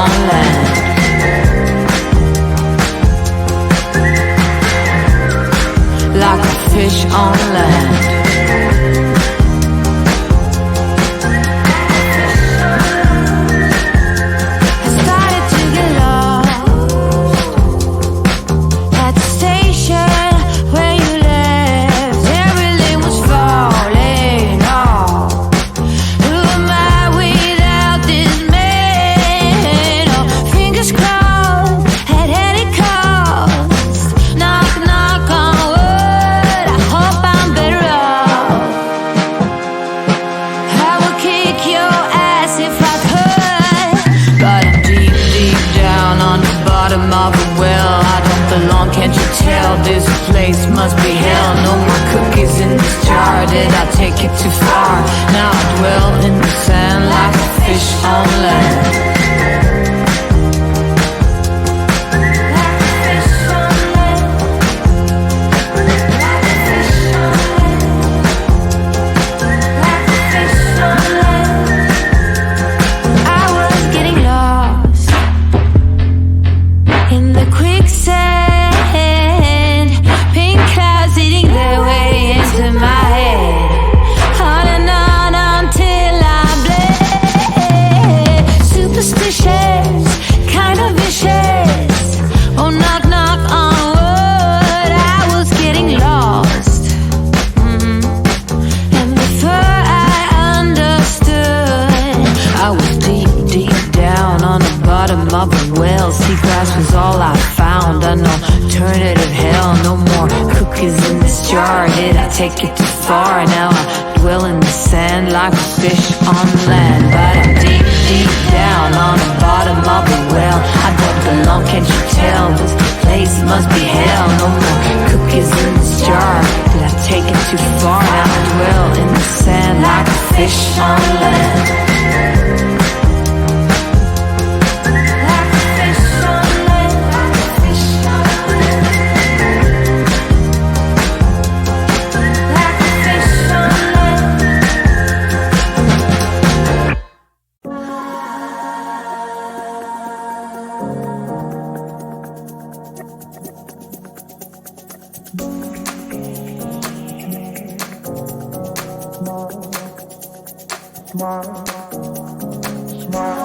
on land. Like a fish on land. I started to get lost at the station where you left. Everything was falling off. Who am I without this man? Oh, fingers crossed, had it cost. Knock, knock on wood, I hope I'm better off. I would kick your ass if I could, but I'm deep, deep down on the bottom of a well. I don't belong, can't you tell? This place must be hell. No more cookies in this jar. Did I take it too far? Now I dwell in the sand like a fish on land. Like a fish on land. Like a fish on land. Like a fish on land. I was getting lost in the quicksand. Pink clouds eating their way into my head. On and on until I bled. Superstitious, kind of vicious. Oh, knock, knock on wood. I was getting lost. And before I understood, I was deep, deep down on the bottom of a well. Seagrass was all I found. An alternative hell. No more cookies in this jar. Did I take it too far? Now I dwell in the sand like a fish on land. But I'm deep, deep down on the bottom of a well. I don't belong, can't you tell? This place must be hell. No more cookies in this jar. Did I take it too far? Now I dwell in the sand like a fish on land. Like a fish on land. Like a fish on land. Like a fish on land. Smile.